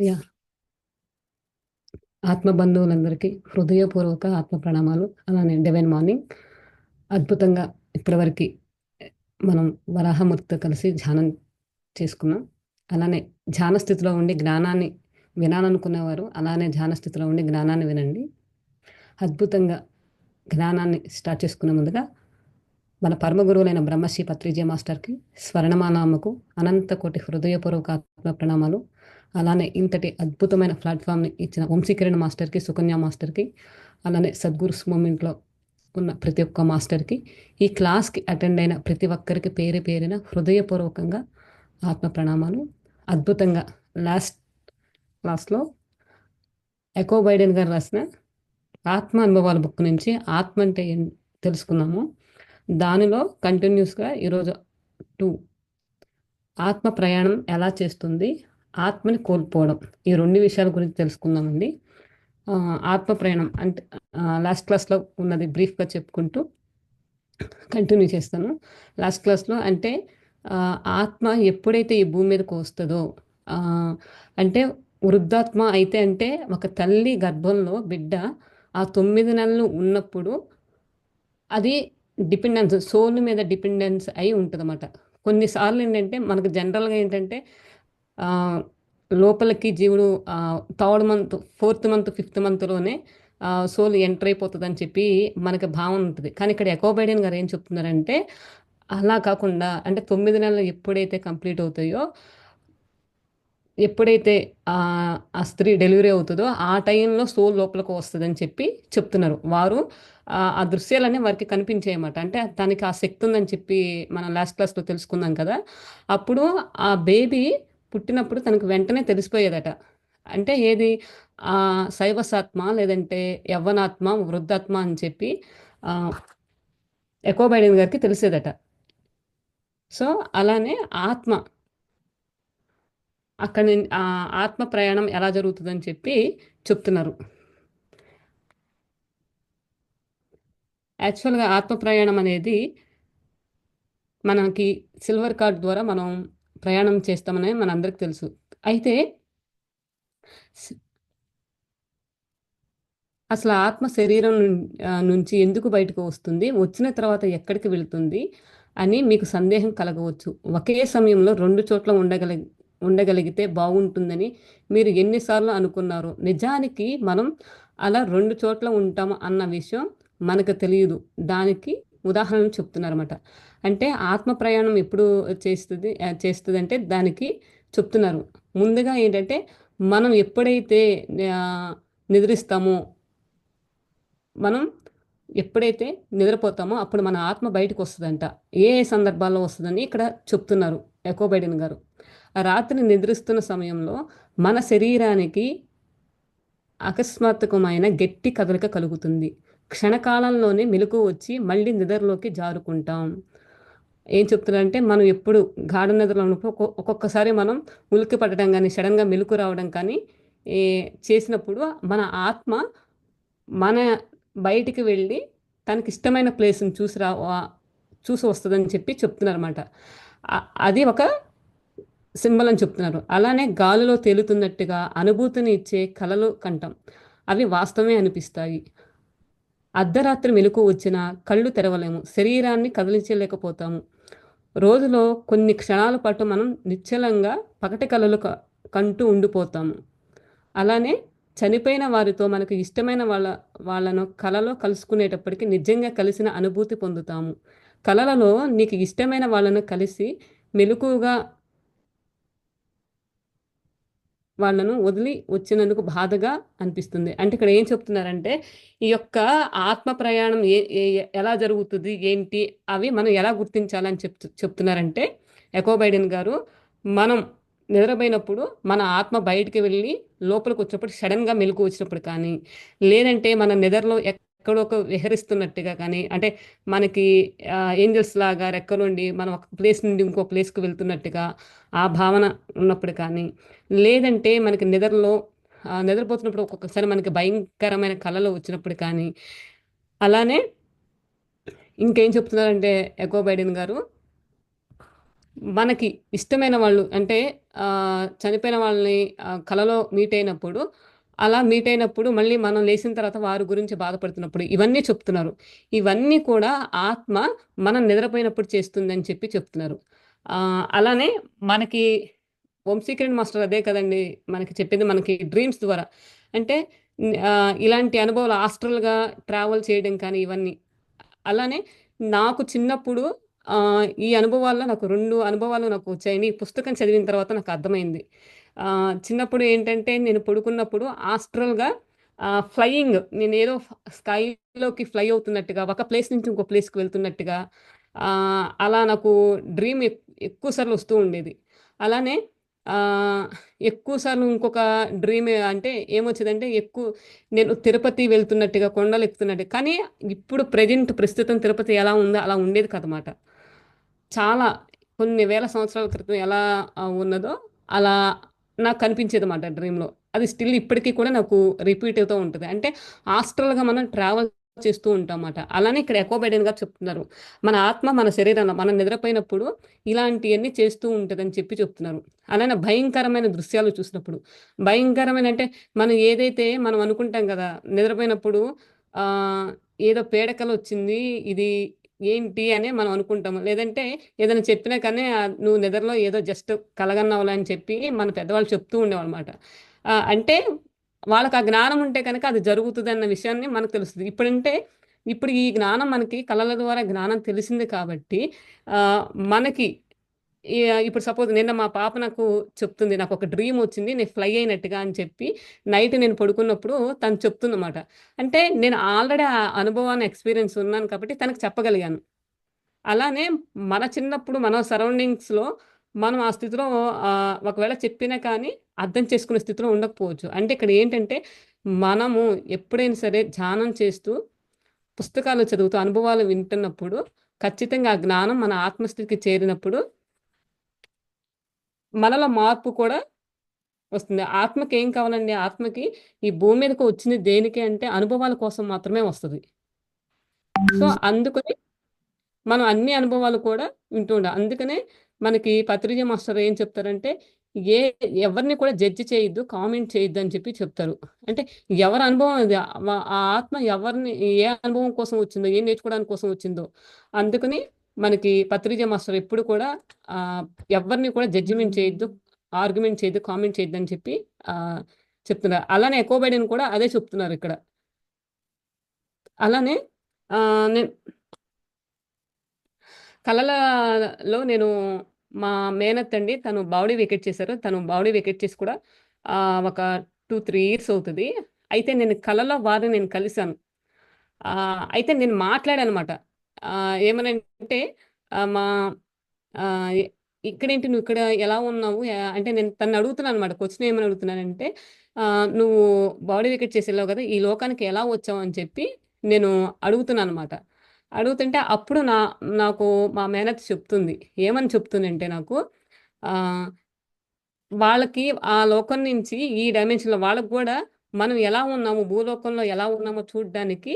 Yeah ఆత్మ బంధువులందరికీ హృదయపూర్వక ఆత్మ ప్రణామాలు. అలానే డివైన్ మార్నింగ్. అద్భుతంగా ఇప్పటివరకు మనం వరాహమూర్తితో కలిసి ధ్యానం చేసుకున్నాం. అలానే ధ్యాన స్థితిలో ఉండి జ్ఞానాన్ని వినాలనుకునేవారు అలానే ధ్యాన స్థితిలో ఉండి జ్ఞానాన్ని వినండి. అద్భుతంగా జ్ఞానాన్ని స్టార్ట్ చేసుకునే ముందుగా మన పరమ గురువులైన బ్రహ్మశ్రీ పత్రిజయ మాస్టర్కి, స్వర్ణమానామకు అనంత కోటి హృదయపూర్వక ఆత్మ ప్రణామాలు. అలానే ఇంతటి అద్భుతమైన ప్లాట్ఫామ్ని ఇచ్చిన వంశీకిరణ్ మాస్టర్కి, సుకన్య మాస్టర్కి, అలానే సద్గురుస్ మూమెంట్లో ఉన్న ప్రతి ఒక్క మాస్టర్కి, ఈ క్లాస్కి అటెండ్ అయిన ప్రతి ఒక్కరికి పేరు పేరిన హృదయపూర్వకంగా ఆత్మ ప్రణామాలు. అద్భుతంగా లాస్ట్ క్లాస్లో ఎకో బైడెన్ గారు రాసిన ఆత్మ అనుభవాల బుక్ నుంచి ఆత్మ అంటే తెలుసుకున్నాము. దానిలో కంటిన్యూస్గా ఈరోజు 2 ఆత్మ ప్రయాణం ఎలా చేస్తుంది, ఆత్మని కోల్పోవడం, ఈ 2 విషయాల గురించి తెలుసుకుందామండి. ఆత్మ ప్రయాణం అంటే లాస్ట్ క్లాస్లో ఉన్నది బ్రీఫ్గా చెప్పుకుంటూ కంటిన్యూ చేస్తాను. లాస్ట్ క్లాస్లో అంటే ఆత్మ ఎప్పుడైతే ఈ భూమి మీదకి వస్తుందో, అంటే వృద్ధాత్మ అయితే అంటే ఒక తల్లి గర్భంలో బిడ్డ ఆ 9 నెలలు ఉన్నప్పుడు అది డిపెండెన్స్ సోల్ మీద డిపెండెన్స్ అయి ఉంటుందన్నమాట. కొన్నిసార్లు ఏంటంటే మనకు జనరల్గా ఏంటంటే ఆ, లోపలికి జీవుడు third month, fourth month, fifth మంత్లోనే సోల్ ఎంటర్ అయిపోతుంది అని చెప్పి మనకి భావన ఉంటుంది. కానీ ఇక్కడ ఎకోబైడియన్ గారు ఏం చెప్తున్నారంటే అలా కాకుండా, అంటే 9 నెలలు ఎప్పుడైతే కంప్లీట్ అవుతాయో, ఎప్పుడైతే ఆ ఆ స్త్రీ డెలివరీ అవుతుందో ఆ టైంలో సోల్ లోపలికి వస్తుందని చెప్పి చెప్తున్నారు వారు. ఆ దృశ్యాలన్నీ వారికి కనిపించాయన్నమాట. అంటే దానికి ఆ శక్తి ఉందని చెప్పి మనం లాస్ట్ క్లాస్లో తెలుసుకుందాం కదా. అప్పుడు ఆ బేబీ పుట్టినప్పుడు తనకు వెంటనే తెలిసిపోయేదట. అంటే ఏది ఆ శైవసాత్మ లేదంటే యవ్వనాత్మ వృద్ధాత్మ అని చెప్పి ఆ, ఎకోబైడెన్ గారికి తెలిసేదట. సో అలానే ఆత్మ అక్కడ ఆత్మ ప్రయాణం ఎలా జరుగుతుందని చెప్పి చెప్తున్నారు. యాక్చువల్గా ఆత్మ ప్రయాణం అనేది మనకి సిల్వర్ కార్డ్ ద్వారా మనం ప్రయాణం చేస్తామని మనందరికి తెలుసు. అయితే స్- అసలు ఆత్మ శరీరం నుంచి ఎందుకు బయటకు వస్తుంది, వచ్చిన తర్వాత ఎక్కడికి వెళ్తుంది అని మీకు సందేహం కలగవచ్చు. ఒకే సమయంలో రెండు చోట్ల ఉండగలిగితే బాగుంటుందని మీరు ఎన్నిసార్లు అనుకున్నారు. నిజానికి మనం అలా రెండు చోట్ల ఉంటాం అన్న విషయం మనకు తెలియదు. దానికి ఉదాహరణ చెప్తున్నారన్నమాట. అంటే ఆత్మ ప్రయాణం ఎప్పుడు చేస్తుంది అంటే దానికి చెప్తున్నారు. ముందుగా ఏంటంటే మనం ఎప్పుడైతే ఆ, నిద్రిస్తామో, మనం ఎప్పుడైతే నిద్రపోతామో అప్పుడు మన ఆత్మ బయటకు వస్తుందంట. ఏ ఏ సందర్భాల్లో వస్తుందని ఇక్కడ చెప్తున్నారు ఎకోబైడెన్ గారు. ఆ రాత్రి నిద్రిస్తున్న సమయంలో మన శరీరానికి అకస్మాత్తుకమైన గట్టి కదలిక కలుగుతుంది. క్షణకాలంలోనే మెలకువ వచ్చి మళ్ళీ నిద్రలోకి జారుకుంటాం. ఏం చెప్తున్నారంటే మనం ఎప్పుడు గాఢ నిద్రలో ఉన్నప్పుడు ఒక్కొక్కసారి మనం ఉలిక్కి పడటం కానీ సడన్గా మెలకు రావడం కానీ ఏ చేసినప్పుడు మన ఆత్మ మన బయటికి వెళ్ళి తనకి ఇష్టమైన ప్లేస్ని చూసి వస్తుందని చెప్పి చెప్తున్నారన్నమాట. అది ఒక సింబల్ అని చెప్తున్నారు. అలానే గాలిలో తేలుతున్నట్టుగా అనుభూతిని ఇచ్చే కలలు కంటాం. అవి వాస్తవమే అనిపిస్తాయి. అర్ధరాత్రి మెలకు వచ్చినా కళ్ళు తెరవలేము, శరీరాన్ని కదిలించలేకపోతాము. రోజులో కొన్ని క్షణాల పాటు మనం నిశ్చలంగా పగటి కలలు కంటూ ఉండిపోతాము. అలానే చనిపోయిన వారితో మనకు ఇష్టమైన వాళ్ళను కలలో కలుసుకునేటప్పటికి నిజంగా కలిసిన అనుభూతి పొందుతాము. కలలలో నీకు ఇష్టమైన వాళ్ళను కలిసి మెలకువగా వాళ్ళను వదిలి వచ్చినందుకు బాధగా అనిపిస్తుంది. అంటే ఇక్కడ ఏం చెప్తున్నారంటే ఈ యొక్క ఆత్మ ప్రయాణం ఎలా జరుగుతుంది ఏంటి అవి మనం ఎలా గుర్తించాలని చెప్తున్నారంటే ఎకోబైడెన్ గారు, మనం నిద్రపోయినప్పుడు మన ఆత్మ బయటికి వెళ్ళి లోపలికి వచ్చినప్పుడు సడన్గా మెలకు వచ్చినప్పుడు కానీ, లేదంటే మన నిద్రలో ఎక్కడో ఒక విహరిస్తున్నట్టుగా కానీ, అంటే మనకి ఏంజల్స్ లాగా రెక్కలుండి మనం ఒక ప్లేస్ నుండి ఇంకో ప్లేస్కి వెళ్తున్నట్టుగా ఆ భావన ఉన్నప్పుడు కానీ, లేదంటే మనకి నిద్రపోతున్నప్పుడు ఒక్కొక్కసారి మనకి భయంకరమైన కళలు వచ్చినప్పుడు కానీ, అలానే ఇంకేం చెప్తున్నారంటే ఎకో బైడెన్ గారు, మనకి ఇష్టమైన వాళ్ళు అంటే చనిపోయిన వాళ్ళని కలలో మీట్ అయినప్పుడు, అలా మీట్ అయినప్పుడు మళ్ళీ మనం లేసిన తర్వాత వారి గురించి బాధపడుతున్నప్పుడు ఇవన్నీ చెప్తున్నారు. ఇవన్నీ కూడా ఆత్మ మనం నిద్రపోయినప్పుడు చేస్తుందని చెప్పి చెప్తున్నారు. అలానే మనకి 'వంశీకిరణ్' మాస్టర్ అదే కదండీ! మనకి చెప్పింది మనకి డ్రీమ్స్ ద్వారా. అంటే ఇలాంటి అనుభవాలు ఆస్ట్రల్‌గా ట్రావెల్ చేయడం కానీ ఇవన్నీ. అలానే నాకు చిన్నప్పుడు ఈ అనుభవాల్లో నాకు 2 అనుభవాలు నాకు వచ్చాయని ఈ పుస్తకం చదివిన తర్వాత నాకు అర్థమైంది. చిన్నప్పుడు ఏంటంటే నేను పడుకున్నప్పుడు ఆస్ట్రల్‌గా ఫ్లయింగ్ నేనేదో స్కైలోకి ఫ్లై అవుతున్నట్టుగా, ఒక ప్లేస్ నుంచి ఇంకో ప్లేస్‌కి వెళ్తున్నట్టుగా అలా నాకు డ్రీమ్ ఎక్కువ సార్లు వస్తూ ఉండేది. అలానే ఆహ్, ఎక్కువ సార్లు ఇంకొక డ్రీమ్ అంటే ఏమొచ్చేదంటే నేను తిరుపతి వెళ్తున్నట్టుగా, కొండలెక్కుతున్నట్టుగా. కానీ ఇప్పుడు ప్రస్తుతం తిరుపతి ఎలా ఉందో అలా ఉండేది కాదనమాట. చాలా కొన్ని వేల సంవత్సరాల క్రితం ఎలా ఉన్నదో అలా నాకు కనిపించేదన్నమాట డ్రీమ్‌లో. అది స్టిల్ ఇప్పటికి కూడా నాకు రిపీట్ అవుతూ ఉంటది. అంటే ఆస్ట్రల్‌గా మనం ట్రావెల్ చేస్తూ ఉంటామన్నమాట. అలానే ఇక్కడ ఎకో బైడెన్ గారు చెప్తున్నారు. మన ఆత్మ మన శరీరంలో మనం నిద్రపోయినప్పుడు ఇలాంటియన్నీ చేస్తూ ఉంటదని చెప్పి చెప్తున్నారు. అలానే భయంకరమైన దృశ్యాలు చూసినప్పుడు. భయంకరమైన అంటే మనం అనుకుంటాం గదా! నిద్రపోయినప్పుడు ఆహ్, ఏదో పీడకలొచ్చింది. ఇది ఏంటి అని మనం అనుకుంటాము. లేదంటే ఏదైనా చెప్పినా కానీ నువ్వు నిద్రలో ఏదో జస్ట్ కలగన్నావులే అని చెప్పి మన పెద్దవాళ్ళు చెప్తూ ఉండేవాళ్ళమాట. అంటే వాళ్ళకి ఆ జ్ఞానం ఉంటే కనుక అది జరుగుతదన్న విషయాన్ని మనకు తెలుస్తది. ఇప్పుడు ఈ జ్ఞానం మనకి కళల ద్వారా జ్ఞానం తెలిసింది కాబట్టి ఆహ్, మనకి ఇప్పుడు సపోజ్ నిన్న మా పాప నాకు చెప్తుంది. నాకొక డ్రీమొచ్చింది. నేను ఫ్లై అయినట్టుగా అని చెప్పి నైట్ నేను పడుకున్నప్పుడు తను చెప్తుందన్నమాట. అంటే నేను ఆల్రెడీ ఆ అనుభవాన్ని ఎక్స్‌పీరియన్స్ ఉన్నాను కాబట్టి తనకు చెప్పగలిగాను. అలానే మన చిన్నప్పుడు మన సరౌండింగ్స్‌లో మనం ఆ స్థితిలో ఒకవేళ చెప్పినా కానీ అర్థం చేసుకునే స్థితిలో ఉండకపోవచ్చు. అంటే ఇక్కడ ఏంటంటే మనము ఎప్పుడైనా సరే ధ్యానం చేస్తూ, పుస్తకాలు చదువుతూ, అనుభవాలు వింటున్నప్పుడు ఖచ్చితంగా ఆ జ్ఞానం మన ఆత్మస్థితికి చేరినప్పుడు మనలో మార్పు కూడా వస్తుంది. ఆత్మకి ఏం కావాలండి? ఆత్మకి ఈ భూమి మీదకి వచ్చింది దేనికి అంటే అనుభవాల కోసం మాత్రమే వస్తది. సో, అందుకని మనం అన్ని అనుభవాలు కూడా వింటూ ఉండాలి. అందుకనే మనకి పత్రిజీ మాస్టర్ ఏం చెప్తారంటే, ఏ ఎవరిని కూడా జడ్జ్ చేయొద్దు, కామెంట్ చేయొద్దు అని చెప్పి చెప్తారు. అంటే ఎవరి అనుభవం అది. ఆ ఆత్మ ఏ అనుభవం కోసం వచ్చిందో, ఏం నేర్చుకోవడానికి కోసం వచ్చిందో. అందుకని మనకి పత్రిజీ మాస్టర్ ఎప్పుడు కూడా ఆహ్, ఎవ్వరిని కూడా జడ్జిమెంట్ చేయొద్దు, ఆర్గ్యుమెంట్ చేయొద్దు, కామెంట్ చేయొద్దు అని చెప్పి ఆహ్, చెప్తున్నారు. అలానే ఎకో బైడెన్ కూడా అదే చెప్తున్నారిక్కడ. అలానే నేను కళలలో నేను మా మేనత్తండి తను బావడీ వెకేట్ చేశారు. తను బావడీ వెకేట్ చేసి కూడా ఒక 2, 3 ఇయర్స్ అవుతది. అయితే నేను కలలో వారిని నేను కలిసాను. అయితే నేను మాట్లాడానన్నమాట. ఏమనంటే మా ఆహ్, ఎ ఇక్కడేంటి నువ్విక్కడ ఎలా ఉన్నావు? అంటే నేను తననడుగుతున్నానన్నమాట. క్వెషన్ ఏమని అడుగుతున్నానంటే, "నువ్వు బాడీ వెకేట్ చేసి ఎళ్ళావు గదా! ఈ లోకానికి ఎలా వచ్చావు?" అని చెప్పి నేను అడుగుతున్నానన్నమాట. అడుగుతుంటే అప్పుడు నాకు మా మేనత్త చెప్తుంది. ఏమని చెప్తుందంటే నాకు ఆహ్, వాళ్ళకి ఆ లోకం నుంచి ఈ డైమెన్షన్‌లో వాళ్ళకి గూడా మనం ఎలా ఉన్నాము, భూలోకంలో ఎలా ఉన్నామో చూడ్డానికి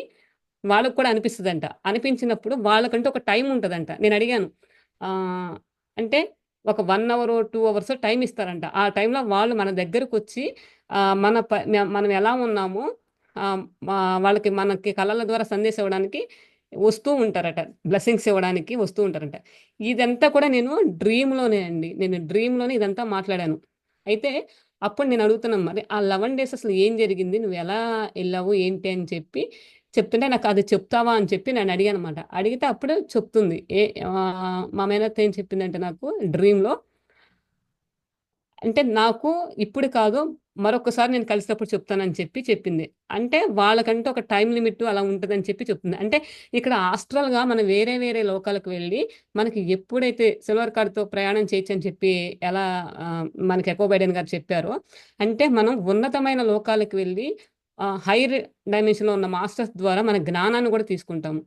వాళ్ళకి కూడా అనిపిస్తదంట. అనిపించినప్పుడు వాళ్ళకంటూ ఒక టైమ్ ఉంటదంట. నేనడిగాను. ఆహ్, అంటే ఒక 1 అవరో, 2 అవర్సో టైమ్ ఇస్తారంట. ఆ టైంలో వాళ్ళు మన దగ్గరకొచ్చి ఆహ్, మన ప మ మనం ఎలా ఉన్నామో ఆహ్, వాళ్ళకి మనకి కళల ద్వారా సందేశం ఇవ్వడానికి వస్తూ ఉంటారట. బ్లెస్సింగ్స్ ఇవ్వడానికి వస్తూ ఉంటారంట. ఇదంతా కూడా నేను డ్రీమ్‌లోనే అండి. నేను డ్రీమ్‌లోనే ఇదంతా మాట్లాడాను. అయితే అప్పుడు నేను అడుగుతున్నాను మరి ఆ 11 డేస్ అసలు ఏం జరిగింది? నువ్వెలా ఎళ్ళావు? ఏంటి? అని చెప్పి చెప్తుంటే నాకది చెప్తావా? అని చెప్పి నేనడిగాననమాట. అడిగితే అప్పుడు చెప్తుంది. మా మేనత్త ఏం చెప్పిందంటే నాకు డ్రీమ్‌లో అంటే నాకు ఇప్పుడు కాదు మరొకసారి నేను కలిసినప్పుడు చెప్తానని చెప్పి చెప్పింది. అంటే వాళ్ళకంటూ ఒక టైమ్ లిమిట్ అలా ఉంటదని చెప్పి చెప్తుంది. అంటే ఇక్కడ ఆస్ట్రల్‌గా మనం వేరే వేరే లోకాలకు వెళ్ళి మనకి ఎప్పుడైతే సిల్వర్ కార్డ్‌తో ప్రయాణం చేయొచ్చని చెప్పి ఎలా మనకి ఎకో బైడెన్ గారు చెప్పారో, అంటే మనం ఉన్నతమైన లోకాలకు వెళ్ళి హైర్ డైమెన్షన్‌లో ఉన్న మాస్టర్స్ ద్వారా మన జ్ఞానాన్ని కూడా తీసుకుంటాము.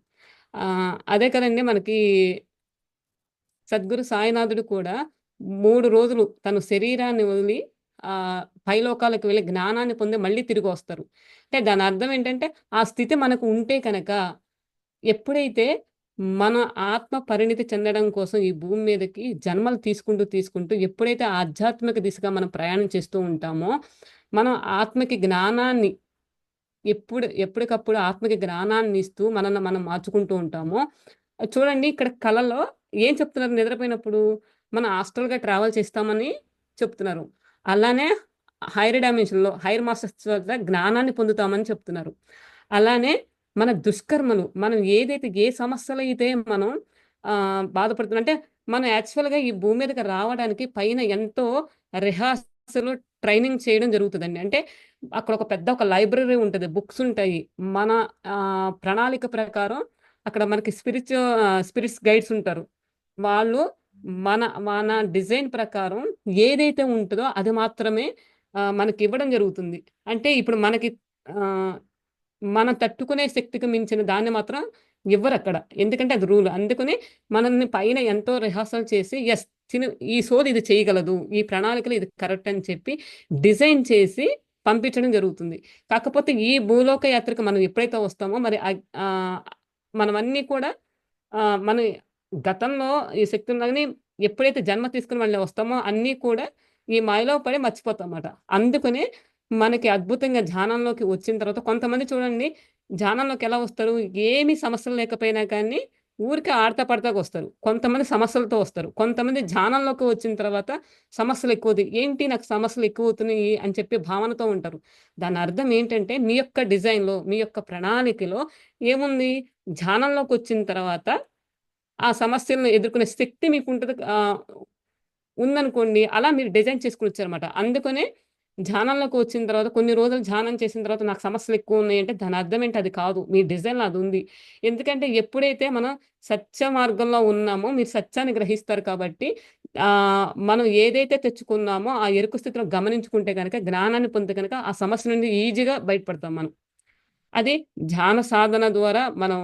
అదే కదండీ మనకి సద్గురు సాయినాథుడు కూడా 3 రోజులు తను శరీరాన్ని వదిలి పైలోకాలకు వెళ్లి జ్ఞానాన్ని పొంది మళ్ళీ తిరిగొస్తారు. అంటే దానర్థం ఏంటంటే, ఆ స్థితి మనకు ఉంటే కనక ఎప్పుడైతే మన ఆత్మ పరిణితి చెందడం కోసం ఈ భూమి మీదకి జన్మలు తీసుకుంటూ తీసుకుంటూ ఎప్పుడైతే ఆధ్యాత్మిక దిశగా మనం ప్రయాణం చేస్తూ ఉంటామో మనం ఆత్మకి జ్ఞానాన్ని ఎప్పటికప్పుడు ఆత్మకి జ్ఞానాన్ని ఇస్తూ మనల్ని మనం మార్చుకుంటూ ఉంటామో చూడండి ఇక్కడ కళలో ఏం చెప్తున్నారు నిద్రపోయినప్పుడు మనం ఆస్ట్రల్‌గా ట్రావెల్ చేస్తామని చెప్తున్నారు. అలానే హైర్ డైమెన్షన్‌లో హైర్ మాస్టర్స్ వద్ద జ్ఞానాన్ని పొందుతామని చెప్తున్నారు. అలానే మన దుష్కర్మలు మనం ఏదైతే ఏ సమస్యలైతే మనం బాధపడుతున్నాం అంటే మనం యాక్చువల్‌గా ఈ భూమి మీదకి రావడానికి పైన ఎంతో రిహార్సల్, ట్రైనింగ్ చేయడం జరుగుతదండి. అంటే అక్కడ ఒక పెద్ద లైబ్రరీ ఉంటది. బుక్స్ ఉంటాయి. మన ప్రణాళిక ప్రకారం అక్కడ మనకి స్పిరిట్స్ గైడ్స్ ఉంటారు. వాళ్ళు మన మన డిజైన్ ప్రకారం ఏదైతే ఉంటదో అది మాత్రమే మనకివ్వడం జరుగుతుంది. అంటే ఇప్పుడు మనకి ఆహ్, మనం తట్టుకునే శక్తికి మించిన దాన్ని మాత్రం ఇవ్వరక్కడ. ఎందుకంటే అది రూల్. అందుకని మనల్ని పైన ఎంతో రిహార్సల్ చేసి యెస్ ఈ సోది ఇది చేయగలదు. ఈ ప్రణాళికలో ఇది కరెక్ట్ అని చెప్పి డిజైన్ చేసి పంపించడం జరుగుతుంది. కాకపోతే ఈ భూలోక యాత్రకు మనం ఎప్పుడైతే వస్తామో మరి మనమన్నీ కూడా మన గతంలో ఈ శక్తులని ఎప్పుడైతే జన్మ తీసుకొని మళ్ళీ వస్తామో అన్నీ కూడా ఈ మాయలో పడి మర్చిపోతామట. అందుకనే మనకి అద్భుతంగా ధ్యానంలోకి వచ్చిన తర్వాత కొంతమంది చూడండి ధ్యానంలోకి ఎలా వస్తారు? ఏమి సమస్యలు లేకపోయినా కానీ ఊరికే ఆడతా పడతాకొస్తారు. కొంతమంది సమస్యలతో వస్తారు. కొంతమంది ధ్యానంలోకి వచ్చిన తర్వాత సమస్యలు ఏంటి నాకు సమస్యలు ఎక్కువవుతున్నాయి అని చెప్పి భావనతో ఉంటారు. దాని అర్థం ఏంటంటే మీ యొక్క డిజైన్‌లో, మీ యొక్క ప్రణాళికలో ఏముంది? ధ్యానంలోకొచ్చిన తర్వాత ఆ సమస్యలను ఎదుర్కొనే శక్తి మీకుంటది ఉందనుకోండి. అలా మీరు డిజైన్ చేసుకొనొచ్చారన్నమాట. అందుకనే ధ్యానంలోకి వచ్చిన తర్వాత కొన్ని రోజులు ధ్యానం చేసిన తర్వాత నాకు సమస్యలెక్కువున్నాయంటే దాని అర్థం ఏంటి అది కాదు. మీ డిజైన్‌లో అదుంది. ఎందుకంటే ఎప్పుడైతే మనం సత్య మార్గంలో ఉన్నామో మీరు సత్యాన్ని గ్రహిస్తారు కాబట్టి మనం ఏదైతే తెచ్చుకున్నామో ఆ ఎరుక స్థితిలో గమనించుకుంటే గనక జ్ఞానాన్ని పొందితే గనక ఆ సమస్య నుండి ఈజీగా బయటపడతాం మనం. అది ధ్యాన సాధన ద్వారా మనం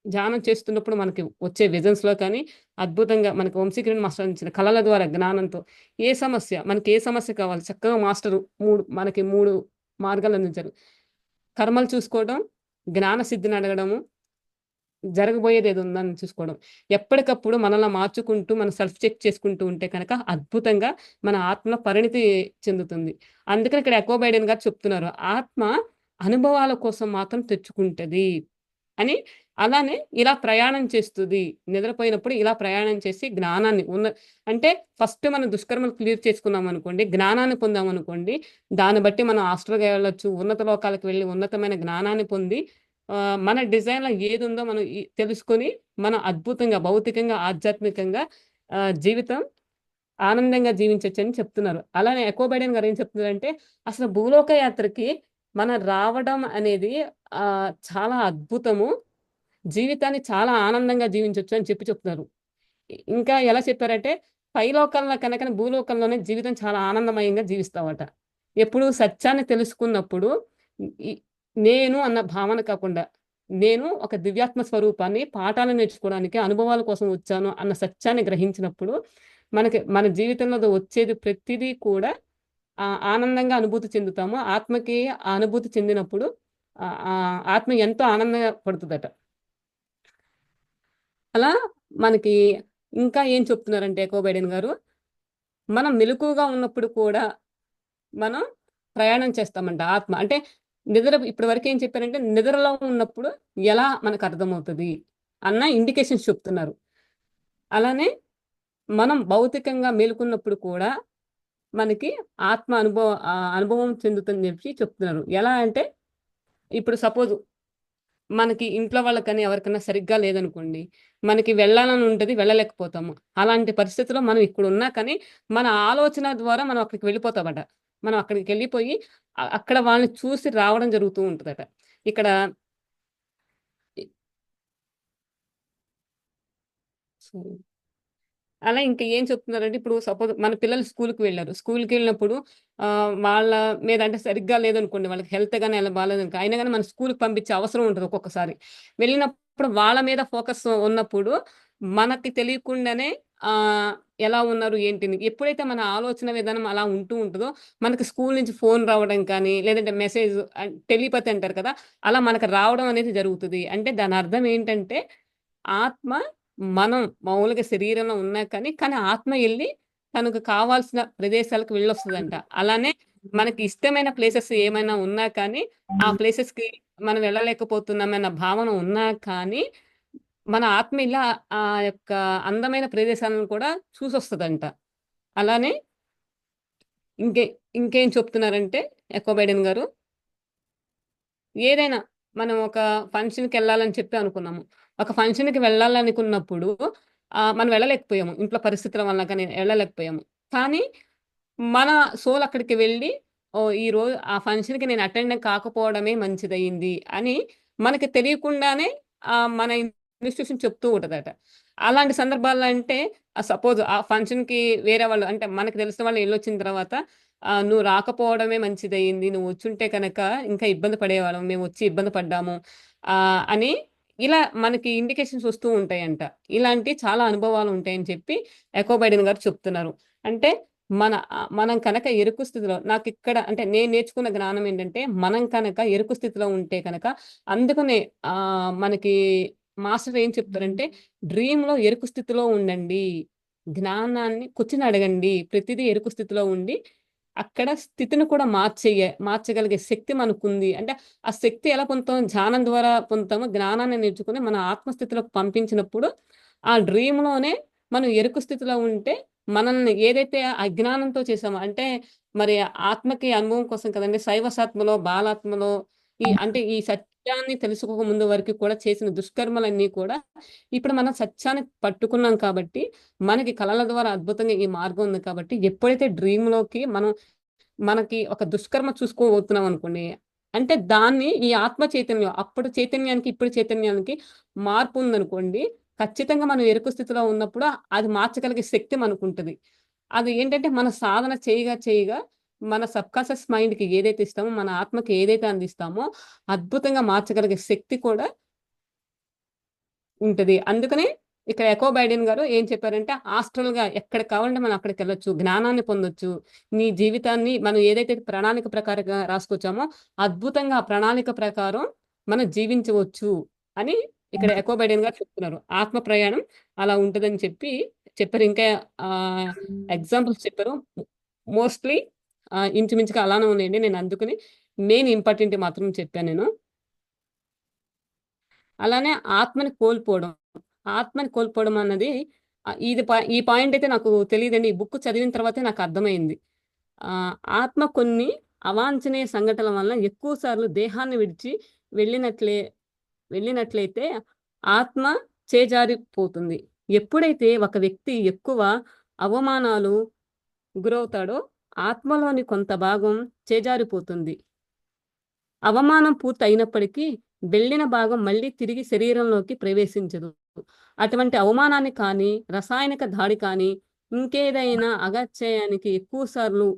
ధ్యానం చేస్తున్నప్పుడు మనకి వచ్చే విజన్స్‌లో కానీ, అద్భుతంగా మనకు వంశీకిరణ్ మాస్టర్ అందించిన కళల ద్వారా జ్ఞానంతో మనకి ఏ సమస్య కావాలి చక్కగా మాస్టరు 3 మార్గాలు అందించారు. కర్మలు చూసుకోవడం, జ్ఞాన సిద్ధిని అడగడము, జరగబోయేదేది ఉందని చూసుకోవడం. ఎప్పటికప్పుడు మనల్ని మార్చుకుంటూ, మనం సెల్ఫ్ చెక్ చేసుకుంటూ ఉంటే కనుక అద్భుతంగా మన ఆత్మ పరిణితి చెందుతుంది. అందుకని ఇక్కడ ఎకో బైడెన్ గారు చెప్తున్నారు. ఆత్మ అనుభవాల కోసం మాత్రం తెచ్చుకుంటది. అని అలానే ఇలా ప్రయాణం చేస్తది. నిద్రపోయినప్పుడు ఇలా ప్రయాణం చేసి జ్ఞానాన్ని అంటే ఫస్ట్ మనం దుష్కర్మలు క్లియర్ చేసుకున్నామనుకోండి, జ్ఞానాన్ని పొందామనుకోండి, దాన్ని బట్టి మనం ఆస్ట్రల్‌గా వెళ్ళొచ్చు, ఉన్నత లోకాలకు వెళ్లి ఉన్నతమైన జ్ఞానాన్ని పొంది మన డిజైన్‌లో ఏదుందో మనం తెలుసుకొని మనం అద్భుతంగా భౌతికంగా, ఆధ్యాత్మికంగా జీవితం ఆనందంగా జీవించొచ్చని చెప్తున్నారు. అలానే ఎకో బైడెన్ గారు ఏం చెప్తున్నారంటే, అసలు భూలోక యాత్రకి మనం రావడం అనేది చాలా అద్భుతము. జీవితాన్ని చాలా ఆనందంగా జీవించొచ్చు అని చెప్తున్నారు. ఇంకా ఎలా చెప్పారంటే, పైలోకంలో కనుక భూలోకంలోనే జీవితం చాలా ఆనందమయంగా జీవిస్తామట. ఎప్పుడు సత్యాన్ని తెలుసుకున్నప్పుడు ఈ నేను అన్న భావన కాకుండా, నేను ఒక దివ్యాత్మ స్వరూపాన్ని పాఠాలు నేర్చుకోవడానికి, అనుభవాల కోసం వచ్చాను అన్న సత్యాన్ని గ్రహించినప్పుడు, మన జీవితంలో వచ్చేది ప్రతిదీ కూడా ఆనందంగా అనుభూతి చెందుతాము. ఆత్మకి ఆ అనుభూతి చెందినప్పుడు ఆత్మ ఎంతో ఆనందంగా పడుతదట. అలా మనకి ఇంకా ఏం చెప్తున్నారంటే ఎకో బైడెన్ గారు, మనం మెలకువగా ఉన్నప్పుడు కూడా మనం ప్రయాణం చేస్తామంట ఆత్మ. అంటే ఇప్పటి వరకు ఏం చెప్పారంటే నిద్రలో ఉన్నప్పుడు ఎలా మనకర్థమవుతది అన్న ఇండికేషన్స్ చెప్తున్నారు. అలానే మనం భౌతికంగా మేలుకున్నప్పుడు కూడా మనకి అనుభవం చెందుతుందని చెప్తున్నారు. ఎలా అంటే ఇప్పుడు సపోజ్ మనకి ఇంట్లో వాళ్ళకని ఎవరికన్నా సరిగ్గా లేదనుకోండి. మనకి వెళ్ళాలని ఉంటది. వెళ్ళలేకపోతాము. అలాంటి పరిస్థితిలో మనం ఇక్కడున్నా కానీ, మన ఆలోచన ద్వారా మనం అక్కడికి వెళ్ళిపోతామట. మనం అక్కడికెళ్ళిపోయి అక్కడ వాళ్ళని చూసి రావడం జరుగుతూ ఉంటదట. ఇక్కడ ఇ సారీ. అలా ఇంక ఏం చెప్తున్నారంటే, ఇప్పుడు సపోజ్ మన పిల్లలు స్కూలుకి వెళ్లారు. స్కూలుకెళ్ళినప్పుడు వాళ్ళ మీద అంటే సరిగ్గా లేదనుకోండి, వాళ్ళకి హెల్త్ గాని అలా బాలేదనుకో, అయినా గాని మనం స్కూలుకి పంపించే అవసరం ఉంటది ఒక్కొక్కసారి. వెళ్ళినప్పుడు వాళ్ళ మీద ఫోకస్ ఉన్నప్పుడు, మనకి తెలియకుండానే ఎలా ఉన్నారు, ఏంటిని ఎప్పుడైతే మన ఆలోచన విధానం అలా ఉంటదో, మనకి స్కూలు నుంచి ఫోను రావడం కానీ, లేదంటే మెసేజ్ టెలిపతి అంటారు కదా! అలా మనకు రావడం అనేది జరుగుతది. అంటే దానర్థం ఏంటంటే ఆత్మ మనం మామూలుగా శరీరంలో ఉన్నా కానీ ఆత్మ ఎళ్ళి తనకు కావాల్సిన ప్రదేశాలకు వెళ్ళొస్తదంట. అలానే మనకి ఇష్టమైన ప్లేసెస్ ఏమైనా ఉన్నా కానీ, ఆ ప్లేసెస్‌కి మనం వెళ్ళలేకపోతున్నామన్న భావన ఉన్నా కానీ, మన ఆత్మ ఇలా ఆ యొక్క అందమైన ప్రదేశాలను కూడా చూసొస్తదంట. అలానే ఇంకే ఇంకేం చెప్తున్నారంటే ఎకో బైడెన్ గారు, ఏదైనా మనం ఒక ఫంక్షన్‌కెళ్ళాలని చెప్పి అనుకున్నాము. ఒక ఫంక్షన్‌కి వెళ్ళాలనుకున్నప్పుడు మనం వెళ్ళలేకపోయాము. ఇంట్లో పరిస్థితుల వల్ల కానీ వెళ్ళలేకపోయాము. కానీ మన సోల్ అక్కడికి వెళ్ళి, ఓహ్! ఈరోజు ఆ ఫంక్షన్‌కి నేను అటెండ్ కాకపోవడమే మంచిదయింది అని మనకి తెలియకుండానే మన ఇన్‌స్టిట్యూషన్ చెప్తూ ఉంటదట. అలాంటి సందర్భాల్లో అంటే సపోజ్ ఆ ఫంక్షన్‌కి వేరే వాళ్ళు అంటే మనకు తెలిసిన వాళ్ళు ఎళ్ళొచ్చిన తర్వాత "నువ్వు రాకపోవడమే మంచిదయింది. నువ్వు వచ్చుంటే కనుక ఇంకా ఇబ్బంది పడేవాళ్ళం. మేమొచ్చి ఇబ్బంది పడ్డాము" అని ఇలా మనకి ఇండికేషన్స్ వస్తూ ఉంటాయంట. ఇలాంటి చాలా అనుభవాలు ఉంటాయని చెప్పి ఎకో బైడెన్ గారు చెప్తున్నారు. అంటే మనం కనక ఎరుకు స్థితిలో నాకిక్కడ అంటే నేను నేర్చుకున్న జ్ఞానం ఏంటంటే, మనం కనక ఎరుకు స్థితిలో ఉంటే కనక అందుకనే మనకి మాస్టర్ ఏం చెప్తారంటే, డ్రీమ్‌లో ఎరుకు స్థితిలో ఉండండి. జ్ఞానాన్ని కూర్చొని అడగండి. ప్రతిదీ ఎరుకు స్థితిలో ఉండి, అక్కడ స్థితిని కూడా మార్చగలిగే శక్తి మనకుంది. అంటే ఆ శక్తి ఎలా పొందుతాం? ధ్యానం ద్వారా పొందుతాము. జ్ఞానాన్ని నేర్చుకొని మన ఆత్మస్థితిలోకి పంపించినప్పుడు, ఆ డ్రీమ్‌లోనే మనం ఎరుకు స్థితిలో ఉంటే మనల్ని ఏదైతే అజ్ఞానంతో చేసామో అంటే మరి ఆత్మకి అనుభవం కోసం కదండీ! శైవసాత్మలో, బాలాత్మలో అంటే ఈ సత్యాన్ని తెలుసుకోక ముందు వరకు కూడా చేసిన దుష్కర్మలన్నీ కూడా ఇప్పుడు మనం సత్యాన్ని పట్టుకున్నాం కాబట్టి, మనకి కళల ద్వారా అద్భుతంగా ఈ మార్గం ఉంది కాబట్టి, ఎప్పుడైతే డ్రీమ్‌లోకి మనకి ఒక దుష్కర్మ చూసుకోబోతున్నాం అనుకోండి. అంటే దాన్ని ఈ ఆత్మ చైతన్యం అప్పుడు చైతన్యానికి, ఇప్పుడు చైతన్యానికి మార్పు ఉందనుకోండి. ఖచ్చితంగా మనం ఎరుకు స్థితిలో ఉన్నప్పుడు అది మార్చగలిగే శక్తి మనకుంటది. అది ఏంటంటే మన సాధన చేయగా మన సబ్‌కాన్షియస్ మైండ్‌కి ఏదైతే ఇస్తామో, మన ఆత్మకి ఏదైతే అందిస్తామో అద్భుతంగా మార్చగలిగే శక్తి కూడా ఉంటది. అందుకనే ఇక్కడ ఎకో బైడెన్ గారు ఏం చెప్పారంటే, ఆస్ట్రల్‌గా ఎక్కడికి కావాలంటే మనం అక్కడికెళ్ళొచ్చు. జ్ఞానాన్ని పొందొచ్చు. నీ జీవితాన్ని మనం ఏదైతే ప్రణాళిక ప్రకారంగా రాసుకొచ్చామో, అద్భుతంగా ఆ ప్రణాళిక ప్రకారం మనం జీవించవచ్చు అని ఇక్కడ ఎకో బైడెన్ గారు చెప్తున్నారు. ఆత్మ ప్రయాణం అలా ఉంటదని చెప్పారు. ఇంకా ఆహ్, ఎగ్జాంపుల్స్ చెప్పారు. మోస్ట్‌లీ ఇంచుమించుగా అలానే ఉన్నాయండి. నేను అందుకని మెయిన్ ఇంపార్టెంట్‌వి మాత్రం చెప్పాను నేను. అలానే ఆత్మని కోల్పోవడం. ఆత్మని కోల్పోవడం అన్నది ఈ పాయింట్ అయితే నాకు తెలీదండి. ఈ బుక్ చదివిన తర్వాతే నాకర్థమైంది. ఆహ్, ఆత్మ కొన్ని అవాంఛనీయ సంఘటనల వలన ఎక్కువ సార్లు దేహాన్ని విడిచి వెళ్ళినట్లే వెళ్ళినట్లయితే ఆత్మ చేజారిపోతుంది. ఎప్పుడైతే ఒక వ్యక్తి ఎక్కువ అవమానాలు గురవుతాడో ఆత్మలోని కొంత భాగం చేజారిపోతుంది. అవమానం పూర్తయినప్పటికీ వెళ్ళిన భాగం మళ్ళీ తిరిగి శరీరంలోకి ప్రవేశించదు. అటువంటి అవమానాన్ని కానీ, రసాయనిక దాడి కానీ, ఇంకేదైనా అగత్యానికి ఎక్కువ సార్లు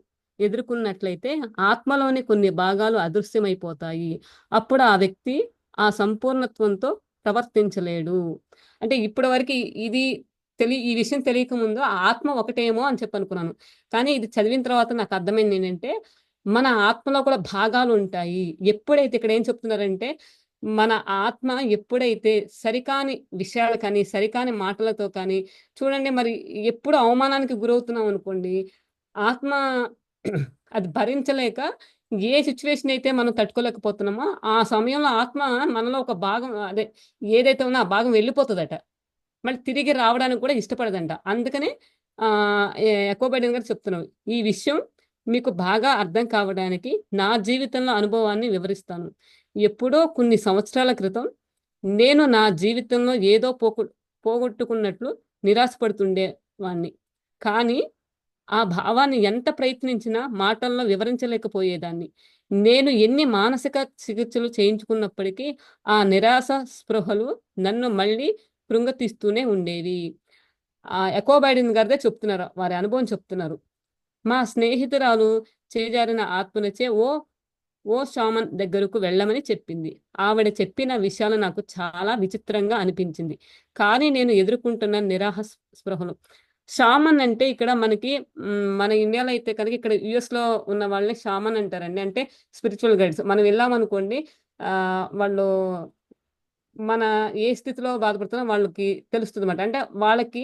ఎదుర్కొన్నట్లయితే ఆత్మలోని కొన్ని భాగాలు అదృశ్యమైపోతాయి. అప్పుడు ఆ వ్యక్తి ఆ సంపూర్ణత్వంతో ప్రవర్తించలేడు. అంటే ఇప్పటి వరకి ఇది ఈ విషయం తెలియకముందు ఆత్మ ఒకటేమో అని చెప్పనుకున్నాను. కానీ ఇది చదివిన తర్వాత నాకు అర్థమైందేంటంటే మన ఆత్మలో కూడా భాగాలుంటాయి. ఎప్పుడైతే ఇక్కడేం చెప్తున్నారంటే, మన ఆత్మ ఎప్పుడైతే సరికాని విషయాలు కానీ, సరికాని మాటలతో కానీ చూడండి మరి ఎప్పుడు అవమానానికి గురవుతున్నామనుకోండి, ఆత్మ అది భరించలేక ఏ సిట్యుయేషన్ అయితే మనం తట్టుకోలేకపోతున్నామో, ఆ సమయంలో ఆత్మ మనలో ఒక భాగం అదే ఏదైతే ఉందో ఆ భాగం వెళ్ళిపోతదట. మళ్ళీ తిరిగి రావడానికి కూడా ఇష్టపడదంట. అందుకనే ఎకో బైడెన్ గారు చెప్తున్నారు. ఈ విషయం మీకు బాగా అర్థం కావడానికి నా జీవితంలో అనుభవాన్ని వివరిస్తాను. ఎప్పుడో కొన్ని సంవత్సరాల క్రితం నేను నా జీవితంలో ఏదో పోగొట్టుకున్నట్లు నిరాశపడుతుండేవాడిని. కానీ ఆ భావాన్ని ఎంత ప్రయత్నించినా మాటల్లో వివరించలేకపోయేదాన్ని. నేను ఎన్ని మానసిక చికిత్సలు చేయించుకున్నప్పటికీ ఆ నిరాశ, స్పృహలు నన్ను మళ్ళీ కృంగతీస్తూనే ఉండేవి. ఎకో బైడెన్ గారిదే చెప్తున్నారు. వారి అనుభవం చెప్తున్నారు. మా స్నేహితురాలు చేజారిన ఆత్మనచే ఓ షామన్ దగ్గరకు వెళ్ళమని చెప్పింది. ఆవిడ చెప్పిన విషయాలు నాకు చాలా విచిత్రంగా అనిపించింది. కానీ నేను ఎదుర్కొంటున్న స్పృహలు. షామన్ అంటే ఇక్కడ మనకి మన ఇండియాలో అయితే కనుక ఇక్కడ యూఎస్‌లో ఉన్న వాళ్ళని షామన్ అంటారండి. అంటే స్పిరిచ్యువల్ గైడ్స్. మనం వెళ్ళామనుకోండి వాళ్ళు మన ఏ స్థితిలో బాధపడుతున్నా వాళ్ళకి తెలుస్తదన్నమాట. అంటే వాళ్ళకి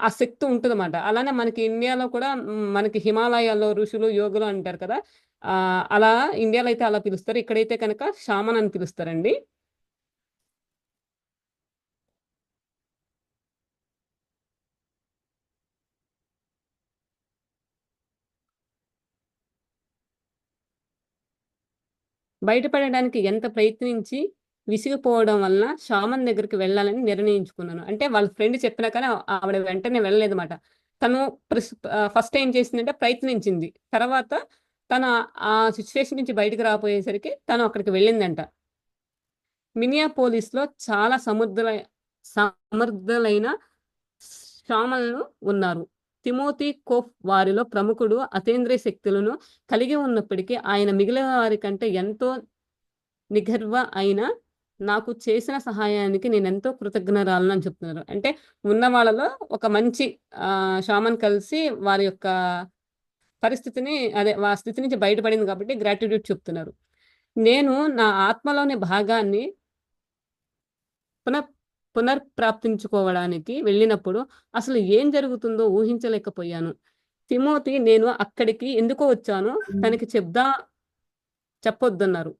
ఆ శక్తి ఉంటదన్నమాట. అలానే మనకి ఇండియాలో కూడా మనకి హిమాలయాల్లో ఋషులు, యోగులు అంటారు కదా! అలా ఇండియాలో అయితే అలా పిలుస్తారు. ఇక్కడైతే కనుక షామన్ అని పిలుస్తారండి. బయటపడడానికి ఎంత ప్రయత్నించి విసిగిపోవడం వలన షామన్ దగ్గరికి వెళ్ళాలని నిర్ణయించుకున్నాను. అంటే వాళ్ళ ఫ్రెండ్ చెప్పినా కానీ ఆవిడ వెంటనే వెళ్ళలేదన్నమాట. తను ఫస్ట్ ఏం చేసిందంటే ప్రయత్నించింది. తర్వాత తను ఆ సిట్యుయేషన్ నుంచి బయటికి రాపోయేసరికి తను అక్కడికి వెళ్ళిందంట. మినియాపోలిస్‌లో చాలా సమర్థులైన షామన్లు ఉన్నారు. తిమోతి కోఫ్ వారిలో ప్రముఖుడు. అతీంద్రియ శక్తులను కలిగి ఉన్నప్పటికీ ఆయన మిగిలిన వారి కంటే ఎంతో నిగర్వ అయిన నాకు చేసిన సహాయానికి నేనెంతో కృతజ్ఞురాలని చెప్తున్నారు. అంటే ఉన్న వాళ్ళలో ఒక మంచి షామన్ కలిసి వారి యొక్క పరిస్థితిని అదే స్థితి నుంచి బయటపడింది కాబట్టి గ్రాటిట్యూడ్ చెప్తున్నారు. నేను నా ఆత్మలోని భాగాన్ని పునః పునర్ప్రాప్తించుకోవడానికి వెళ్ళినప్పుడు అసలు ఏం జరుగుతుందో ఊహించలేకపోయాను. తిమోతి నేను అక్కడికి ఎందుకు వచ్చానో తనకి చెప్పొద్దన్నారు.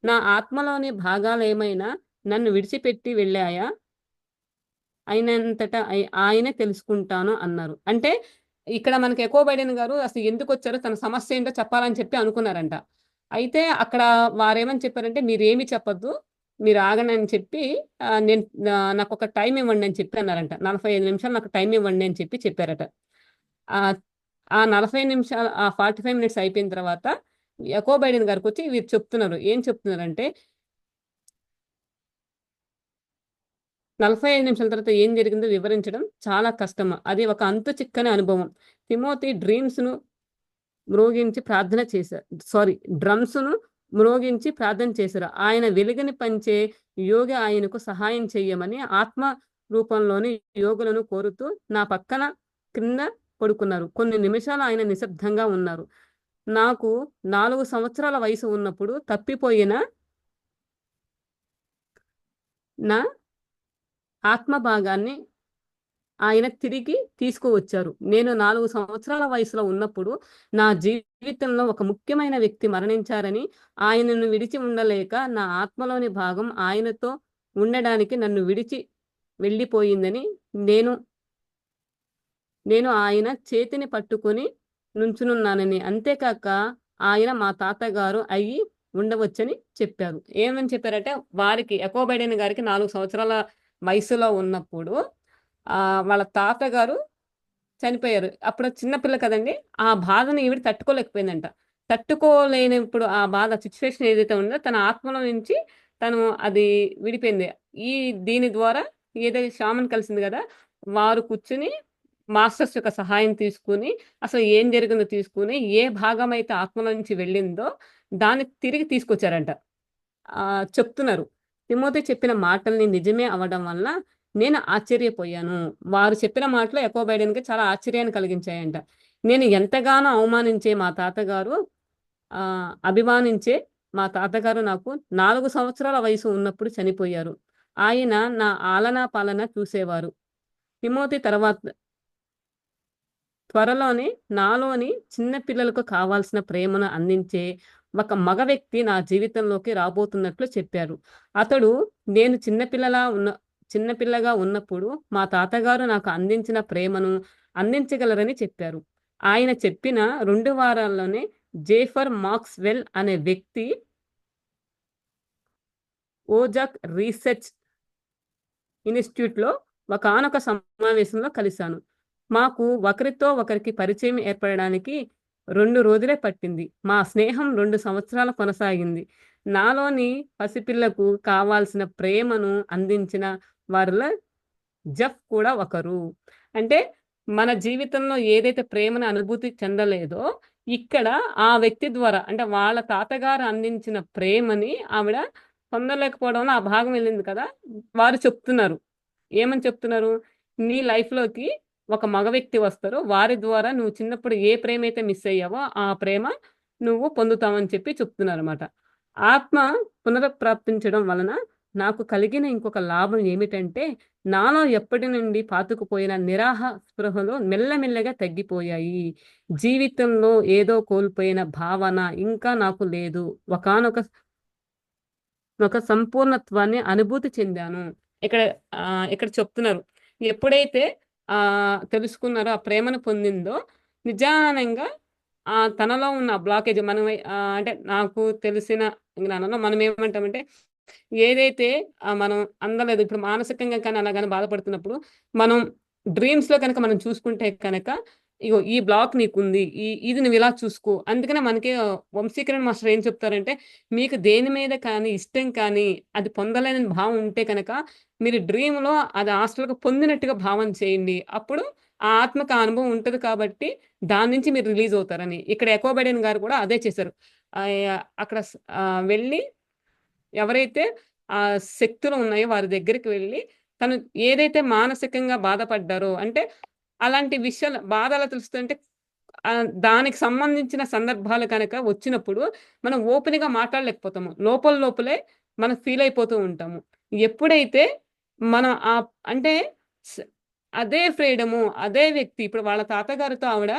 నా ఆత్మలోని భాగాలేమైనా నన్ను విడిచిపెట్టి వెళ్ళాయా? ఆయనే తెలుసుకుంటాను అన్నారు. అంటే ఇక్కడ మనకి ఎకో బైడెన్ గారు అసలు ఎందుకొచ్చారో తన సమస్య ఏంటో చెప్పాలని చెప్పి అనుకున్నారంట. అయితే అక్కడ వారేమని చెప్పారంటే మీరేమి చెప్పొద్దు. మీరు ఆగండి అని చెప్పి నాకొక టైమ్ ఇవ్వండి అని చెప్పి అన్నారంట. 45 నిమిషాలు నాకు టైమ్ ఇవ్వండి అని చెప్పి చెప్పారట. ఆహ్, ఆ 40 నిమిషాలు 45 మినిట్స్ అయిపోయిన తర్వాత ఎకో బైడెన్ గారికొచ్చి వీరు చెప్తున్నారు. ఏం చెప్తున్నారంటే 45 నిమిషాల తర్వాత ఏం జరిగిందో వివరించడం చాలా కష్టం. అది ఒక అంతు చిక్కని అనుభవం. తిమోతి మ్రోగించి ప్రార్థన చేశారు. సారీ డ్రమ్స్‌ను మ్రోగించి ప్రార్థన చేశారు. ఆయన వెలుగుని పంచే యోగి ఆయనకు సహాయం చెయ్యమని ఆత్మ రూపంలోని యోగులను కోరుతూ నా పక్కన క్రింద పడుకున్నారు. కొన్ని నిమిషాలు ఆయన నిశ్శబ్దంగా ఉన్నారు. నాకు 4 సంవత్సరాల వయసు ఉన్నప్పుడు తప్పిపోయిన నా ఆత్మ భాగాన్ని ఆయన తిరిగి తీసుకువచ్చారు. నేను 4 సంవత్సరాల వయసులో ఉన్నప్పుడు, నా జీవితంలో ఒక ముఖ్యమైన వ్యక్తి మరణించారని, ఆయనను విడిచి ఉండలేక, నా ఆత్మలోని భాగం ఆయనతో ఉండడానికి నన్ను విడిచి వెళ్ళిపోయిందని నేను నేను ఆయన చేతిని పట్టుకొని నుంచునున్నానని, అంతేకాక ఆయన మా తాతగారు అయ్యి ఉండవచ్చని చెప్పారు. ఏమని చెప్పారంటే, వారికి యాకోబ్ బైడెన్ గారికి 4 సంవత్సరాల వయసులో ఉన్నప్పుడు వాళ్ళ తాతగారు చనిపోయారు. అప్పుడు చిన్న పిల్ల కదండీ! ఆ బాధని ఈవిడ తట్టుకోలేకపోయిందంట. తట్టుకోలేనప్పుడు ఆ బాధ సిట్యుయేషన్ ఏదైతే ఉందో తన ఆత్మలో నుంచి తను అది విడిపోయింది. ఈ దీని ద్వారా ఏదైతే షామన్ కలిసింది గదా! వారు కూర్చొని మాస్టర్స్ యొక్క సహాయం తీసుకొని, అసలు ఏం జరిగిందో తీసుకొని, ఏ భాగమైతే ఆత్మలో నుంచి వెళ్ళిందో దాన్ని తిరిగి తీసుకొచ్చారంట. చెప్తున్నారు. తిమోతి చెప్పిన మాటల్ని నిజమే అవ్వడం వలన నేను ఆశ్చర్యపోయాను. వారు చెప్పిన మాటలు యాకోబ్ బైడెన్‌కి చాలా ఆశ్చర్యాన్ని కలిగించాయంట. నేను ఎంతగానో అవమానించే మా తాతగారు అభిమానించే మా తాతగారు నాకు 4 సంవత్సరాల వయసు ఉన్నప్పుడు చనిపోయారు. ఆయన నా ఆలనా పాలన చూసేవారు. తిమోతి తర్వాత త్వరలోనే నాలోని చిన్న పిల్లలకు కావాల్సిన ప్రేమను అందించే ఒక మగ వ్యక్తి నా జీవితంలోకి రాబోతున్నట్లు చెప్పారు. అతడు నేను చిన్నపిల్లగా ఉన్నప్పుడు మా తాతగారు నాకు అందించిన ప్రేమను అందించగలరని చెప్పారు. ఆయన చెప్పిన 2 వారాల్లోనే జేఫర్ మాక్స్‌వెల్ అనే వ్యక్తి ఓజాక్ రీసెర్చ్ ఇన్‌స్టిట్యూట్‌లో ఒకానొక సమావేశంలో కలిశాను. మాకు ఒకరితో ఒకరికి పరిచయం ఏర్పడడానికి 2 రోజులే పట్టింది. మా స్నేహం 2 సంవత్సరాలు కొనసాగింది. నాలోని పసిపిల్లకు కావాల్సిన ప్రేమను అందించిన వారిలో జెఫ్ కూడా ఒకరు. అంటే మన జీవితంలో ఏదైతే ప్రేమను అనుభూతి చెందలేదో, ఇక్కడ ఆ వ్యక్తి ద్వారా అంటే వాళ్ళ తాతగారు అందించిన ప్రేమని ఆవిడ పొందలేకపోవడంలో ఆ భాగం వెళ్ళింది కదా! వారు చెప్తున్నారు. ఏమని చెప్తున్నారు? నీ లైఫ్‌లోకి ఒక మగ వ్యక్తి వస్తారు. వారి ద్వారా నువ్వు చిన్నప్పుడు ఏ ప్రేమైతే మిస్ అయ్యావో, ఆ ప్రేమ నువ్వు పొందుతావని చెప్పి చెప్తున్నారన్నమాట. ఆత్మ పునఃప్రాప్తించడం వలన నాకు కలిగిన ఇంకొక లాభం ఏమిటంటే, నాలో ఎప్పటి నుండి పాతుకుపోయిన స్పృహలు మెల్లమెల్లగా తగ్గిపోయాయి. జీవితంలో ఏదో కోల్పోయిన భావన ఇంకా నాకు లేదు. ఒకానొక ఒక సంపూర్ణత్వాన్ని అనుభూతి చెందాను. ఇక్కడ ఇక్కడ చెప్తున్నారు. ఎప్పుడైతే తెలుసుకున్నారో, ఆ ప్రేమను పొందిందో, నిజానంగా తనలో ఉన్న బ్లాకేజ్ అంటే నాకు తెలిసిన జ్ఞానంలో మనం ఏమంటామంటే, ఏదైతే మనం అందలేదు ఇప్పుడు మానసికంగా కానీ అలా గాని బాధపడుతున్నప్పుడు, మనం డ్రీమ్స్‌లో కనుక మనం చూసుకుంటే కనుక, ఇగో ఈ బ్లాక్ నీకుంది. ఇది నువ్వు ఇలా చూసుకో. అందుకనే మనకి వంశీకరణ మాస్టర్ ఏం చెప్తారంటే, మీకు దేని మీద కానీ ఇష్టం కానీ, అది పొందలేని భావం ఉంటే కనుక, మీరు డ్రీమ్‌లో అది హాస్టల్‌గా పొందినట్టుగా భావన చేయండి. అప్పుడు ఆ ఆత్మకు ఆ అనుభవం ఉంటది కాబట్టి, దాని నుంచి మీరు రిలీజ్ అవుతారని. ఇక్కడ ఎకో బైడెన్ గారు కూడా అదే చేశారు. అక్కడ వెళ్ళి ఎవరైతే శక్తులు ఉన్నాయో వారి దగ్గరికి వెళ్లి, తను ఏదైతే మానసికంగా బాధపడ్డారో అంటే, అలాంటి విషయాలు బాధ ఎలా తెలుస్తుందంటే దానికి సంబంధించిన సందర్భాలు కనుక వచ్చినప్పుడు, మనం ఓపెన్‌గా మాట్లాడలేకపోతాము. లోపల లోపలే మనం ఫీల్ అయిపోతూ ఉంటాము. ఎప్పుడైతే మనం అంటే స్ అదే ఫ్రీడము, అదే వ్యక్తి ఇప్పుడు వాళ్ళ తాతగారితో ఆవిడ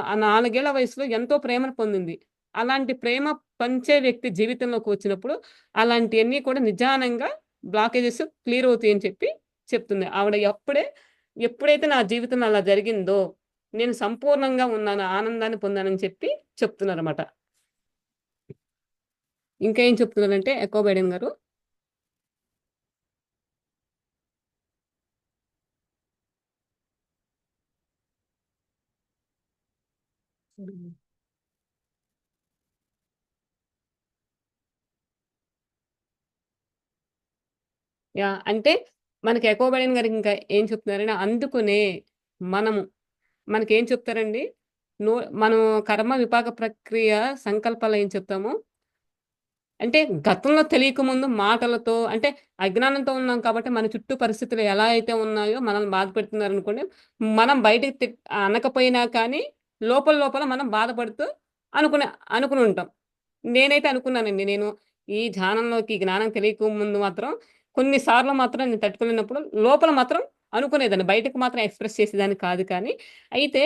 ఆ 4 ఏళ్ల వయసులో ఎంతో ప్రేమను పొందింది. అలాంటి ప్రేమ పంచే వ్యక్తి జీవితంలోకి వచ్చినప్పుడు, అలాంటియన్నీ కూడా నిజానంగా బ్లాకేజెస్ క్లియర్ అవుతాయని చెప్పి చెప్తుంది. ఆవిడ ఎప్పుడైతే నా జీవితంలో అలా జరిగిందో, నేను సంపూర్ణంగా ఉన్నాను, ఆనందాన్ని పొందానని చెప్పి చెప్తున్నారన్నమాట. ఇంకా ఏం చెప్తున్నారంటే ఎకో బైడెన్ గారు హ్మ్. అంటే మనకి ఎకో బైడెన్ గారు ఇంకా ఏం చెప్తున్నారంటే, అందుకునే మనము మనకేం చెప్తారండి, నో మనం కర్మ విపాక ప్రక్రియ సంకల్పాలు ఏం చెప్తామో అంటే గతంలో తెలియకముందు మాటలతో అంటే అజ్ఞానంతో ఉన్నాం కాబట్టి మన చుట్టూ పరిస్థితులు ఎలా అయితే ఉన్నాయో మనల్ని బాధపెడుతున్నారనుకోండి. మనం బయటకి అనకపోయినా కానీ లోపల లోపల మనం బాధపడుతూ అనుకునే అనుకుని ఉంటాం. నేనైతే అనుకున్నానండి. నేను ఈ ధ్యానంలోకి జ్ఞానం తెలియక ముందు మాత్రం కొన్ని సార్లు మాత్రం నేను తట్టుకోలేనప్పుడు లోపల మాత్రం అనుకునేదాన్ని. బయటకి మాత్రం ఎక్స్‌ప్రెస్ చేసేదాన్ని కాదు కానీ, అయితే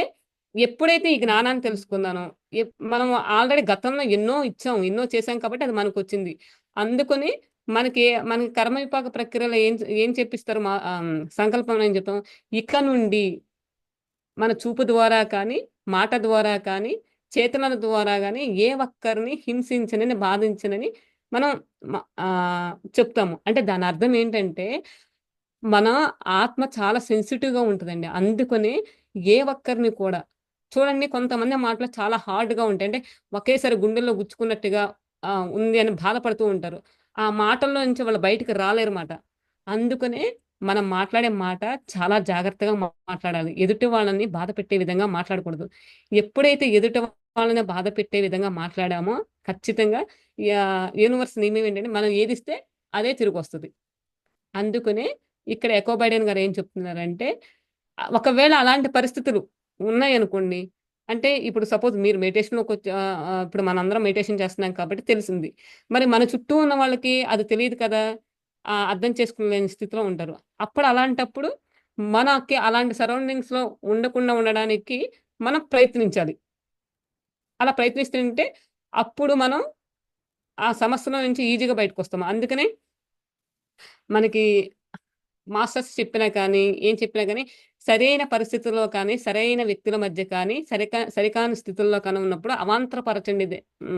ఎప్పుడైతే ఈ జ్ఞానాన్ని తెలుసుకున్నానో మనం ఆల్రెడీ గతంలో ఎన్నో ఇచ్చాం. ఎన్నో చేశాం కాబట్టి అది మనకొచ్చింది. అందుకని మనకి కర్మ విపాక ప్రక్రియలో ఏం చెప్పిస్తారు సంకల్పంలో ఏం చెప్తాం? ఇక నుండి మన చూపు ద్వారా కానీ, మాట ద్వారా కానీ, చేతనల ద్వారా గాని ఏ ఒక్కరిని హింసించనని, బాధించనని మనం చెప్తాము. అంటే దాని అర్థం ఏంటంటే, మన ఆత్మ చాలా సెన్సిటివ్‌గా ఉంటదండి. అందుకని ఏ ఒక్కరిని కూడా చూడండి కొంతమంది మాటలు చాలా హార్డ్‌గా ఉంటాయి. అంటే ఒకేసారి గుండెల్లో గుచ్చుకున్నట్టుగా ఉంది అని బాధపడుతూ ఉంటారు. ఆ మాటల్లో నుంచి వాళ్ళు బయటికి రాలేరుమాట. అందుకనే మనం మాట్లాడే మాట చాలా జాగ్రత్తగా మాట్లాడాలి. ఎదుటి వాళ్ళని బాధ పెట్టే విధంగా మాట్లాడకూడదు. ఎప్పుడైతే ఎదుటి వాళ్ళని బాధ పెట్టే విధంగా మాట్లాడామో ఖచ్చితంగా యూనివర్స్ నియమం ఏంటంటే మనం ఏదిస్తే అదే తిరిగొస్తది. అందుకనే ఇక్కడ ఎకో బైడెన్ గారు ఏం చెప్తున్నారంటే, ఒకవేళ అలాంటి పరిస్థితులు ఉన్నాయనుకోండి. అంటే ఇప్పుడు సపోజ్ మీరు ఇప్పుడు మనందరం మెడిటేషన్ చేస్తున్నాం కాబట్టి తెలిసింది. మరి మన చుట్టూ ఉన్న వాళ్ళకి అది తెలీదు కదా! అర్థం చేసుకోలేని స్థితిలో ఉంటారు. అలాంటప్పుడు మనకి అలాంటి సరౌండింగ్స్‌లో ఉండకుండా ఉండడానికి మనం ప్రయత్నించాలి. అలా ప్రయత్నిస్తుంటే అప్పుడు మనం ఆ సమస్యలో నుంచి ఈజీగా బయటకొస్తాం. అందుకనే మనకి మాస్టర్స్ చెప్పినా కానీ, ఏం చెప్పినా గానీ, సరైన పరిస్థితుల్లో కానీ, సరైన వ్యక్తుల మధ్య కానీ, సరికాని స్థితుల్లో కానీ ఉన్నప్పుడు అవాంతరపరచండి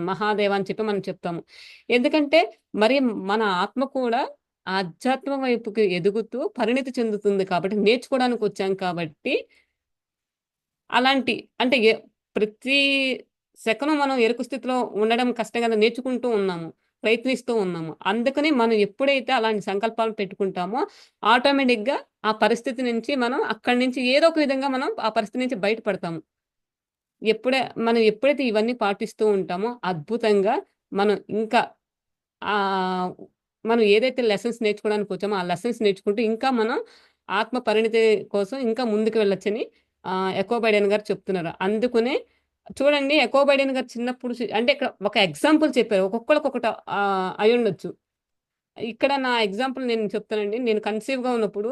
మహాదేవ అని చెప్పి మనం చెప్తాము. ఎందుకంటే, మరి మన ఆత్మ కూడా ఆధ్యాత్మం వైపుకి ఎదుగుతూ పరిణితి చెందుతుంది కాబట్టి, నేర్చుకోవడానికొచ్చాం కాబట్టి, అలాంటి అంటే ప్రతి సెకను మనం ఎరుకు స్థితిలో ఉండడం కష్టం కదా! నేర్చుకుంటూ ఉన్నాము. ప్రయత్నిస్తూ ఉన్నాము. అందుకని మనం ఎప్పుడైతే అలాంటి సంకల్పాలు పెట్టుకుంటామో, ఆటోమేటిక్‌గా ఆ పరిస్థితి నుంచి మనం అక్కడి నుంచి ఏదో ఒక విధంగా మనం ఆ పరిస్థితి నుంచి బయటపడతాము. మనం ఎప్పుడైతే ఇవన్నీ పాటిస్తూ ఉంటామో, అద్భుతంగా మనం ఇంకా ఆహ్, మనం ఏదైతే లెసన్స్ నేర్చుకోవడానికొచ్చామో, ఆ లెసన్స్ నేర్చుకుంటూ ఇంకా మనం ఆత్మ పరిణితి కోసం ఇంకా ముందుకు వెళ్ళొచ్చని ఎకో బైడెన్ గారు చెప్తున్నారు. అందుకనే చూడండి ఎకో బైడెన్ గారు చిన్నప్పుడు అంటే ఇక్కడ ఒక ఎగ్జాంపుల్ చెప్పారు. ఒక్కొక్కళ్ళకి ఒకటి అయ్యుండొచ్చు. ఇక్కడ నా ఎగ్జాంపుల్ నేను చెప్తానండి. నేను కన్సీవ్‌గా ఉన్నప్పుడు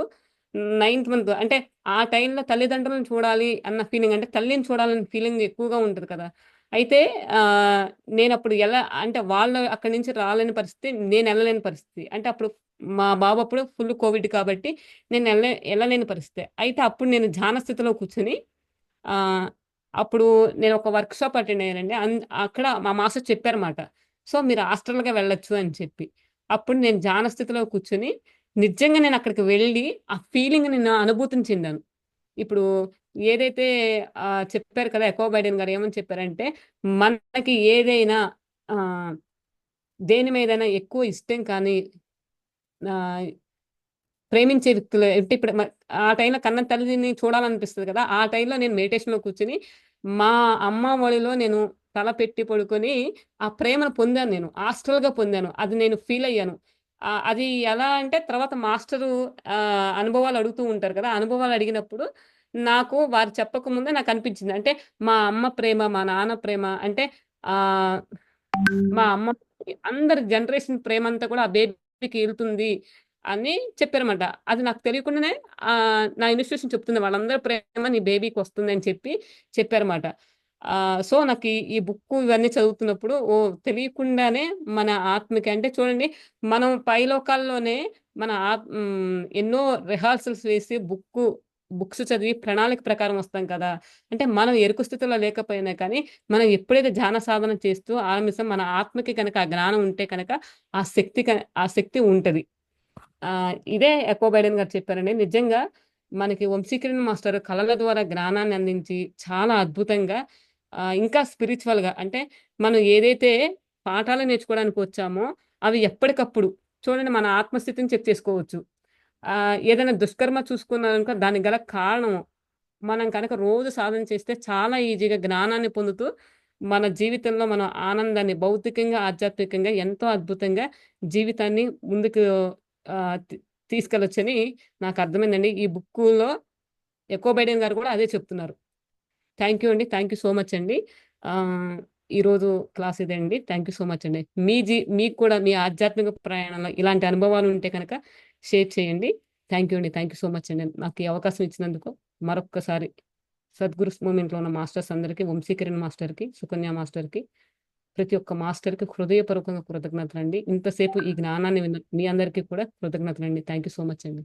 నైన్త్ మంత్ అంటే ఆ టైంలో తల్లిదండ్రులను చూడాలి అన్న ఫీలింగ్ అంటే తల్లిని చూడాలన్న ఫీలింగ్ ఎక్కువగా ఉంటది కదా! అయితే ఆహ్, నేనప్పుడు ఎలా అంటే వాళ్ళు అక్కడి నుంచి రాలేని పరిస్థితి, నేనెళ్ళలేని పరిస్థితి. అంటే అప్పుడు మా బాబు అప్పుడు ఫుల్ కోవిడ్ కాబట్టి నేను ఎళ్ళలేని పరిస్థితి. అయితే అప్పుడు నేను ధ్యాన స్థితిలో కూర్చొని ఆహ్, అప్పుడు నేను ఒక వర్క్‌షాప్ అటెండ్ అయ్యానండి. అక్కడ మా మాస్టర్ చెప్పారన్నమాట. సో, మీరు హాస్టల్‌గా వెళ్ళొచ్చు అని చెప్పి. అప్పుడు నేను ధ్యాన స్థితిలో కూర్చొని, నిజంగా నేనక్కడికి వెళ్ళి, ఆ ఫీలింగ్‌ని నా అనుభూతిని చెందాను. ఇప్పుడు ఏదైతే చెప్పారు కదా! ఎకో బైడెన్ గారు ఏమని చెప్పారంటే, మనకి ఏదైనా ఆహ్, దేని మీదైనా ఎక్కువ ఇష్టం కానీ ఆహ్, ప్రేమించే వ్యక్తులు అంటే ఇప్పుడు ఆ టైంలో కన్న తల్లిని చూడాలనిపిస్తది కదా! ఆ టైంలో నేను మెడిటేషన్‌లో కూర్చొని, మా అమ్మ ఒడిలో నేను తల పెట్టి పడుకొని, ఆ ప్రేమను పొందాను నేను. హాస్టల్‌గా పొందాను. అది నేను ఫీల్ అయ్యాను. అది ఎలా అంటే తర్వాత మాస్టరు అనుభవాలు అడుగుతూ ఉంటారు కదా! అనుభవాలు అడిగినప్పుడు నాకు వారు చెప్పకముందే నాకనిపించింది. అంటే మా అమ్మ ప్రేమ, మా నాన్న ప్రేమ అంటే ఆహ్ మా అమ్మ అందరి జనరేషన్ ప్రేమంతా కూడా ఆ బేబీకి ఎళ్తుంది అని చెప్పారన్నమాట. అది నాకు తెలియకుండానే నా ఇన్‌స్టిట్యూషన్ చెప్తుంది. వాళ్ళందరి ప్రేమ నీ బేబీకొస్తుంది అని చెప్పి చెప్పారన్నమాట. సో, నాకు ఈ బుక్కు ఇవన్నీ చదువుతున్నప్పుడు తెలియకుండానే మన ఆత్మకి అంటే చూడండి మనం పైలోకాల్లోనే ఎన్నో రిహార్సల్స్ వేసి బుక్స్ చదివి ప్రణాళిక ప్రకారం వస్తాం కదా! అంటే మనం ఎరుకు స్థితిలో లేకపోయినా కానీ మనం ఎప్పుడైతే ధ్యాన సాధన చేస్తూ ఆరంభిస్తామో మన ఆత్మకి గనక ఆ జ్ఞానం ఉంటే కనుక ఆ శక్తి ఉంటది. ఇదే ఎకో బైడెన్ గారు చెప్పారండి. నిజంగా మనకి వంశీకిరణ్ మాస్టర్ కళల ద్వారా జ్ఞానాన్ని అందించి చాలా అద్భుతంగా ఇంకా స్పిరిచ్యువల్‌గా అంటే మనం ఏదైతే పాఠాలు నేర్చుకోవడానికి వచ్చామో అవి ఎప్పటికప్పుడు చూడండి మన ఆత్మస్థితిని చెక్ చేసుకోవచ్చు. ఏదైనా దుష్కర్మ చూసుకున్నారనుకో దానికి గల కారణం మనం కనుక రోజు సాధన చేస్తే చాలా ఈజీగా జ్ఞానాన్ని పొందుతూ, మన జీవితంలో మనం ఆనందాన్ని భౌతికంగా, ఆధ్యాత్మికంగా ఎంతో అద్భుతంగా జీవితాన్ని ముందుకు ఆహ్, తి తీసుకెళ్ళొచ్చని నాకర్థమైందండి. ఈ బుక్కులో ఎకో బైడెన్ గారు కూడా అదే చెప్తున్నారు. థాంక్ యూ అండి. థాంక్ యూ సో మచ్ అండి. ఆహ్, ఈరోజు క్లాస్ ఇదే అండి. థాంక్ యూ సో మచ్ అండి. మీకు కూడా మీ ఆధ్యాత్మిక ప్రయాణంలో ఇలాంటి అనుభవాలు ఉంటే కనుక షేర్ చేయండి. థాంక్ యూ అండి. థాంక్ యూ సో మచ్ అండి. నాకు ఈ అవకాశం ఇచ్చినందుకు మరొక్కసారి సద్గురుస్ మూవ్‌మెంట్‌లో ఉన్న మాస్టర్స్ అందరికి, వంశీకిరణ్ మాస్టర్‌కి, సుకన్య మాస్టర్‌కి, ప్రతి ఒక్క మాస్టర్‌కి హృదయపూర్వకంగా కృతజ్ఞతలండి. ఇంతసేపు ఈ జ్ఞానాన్ని విన్న మీ అందరికీ కూడా కృతజ్ఞతలండి. థాంక్ యూ సో మచ్ అండి.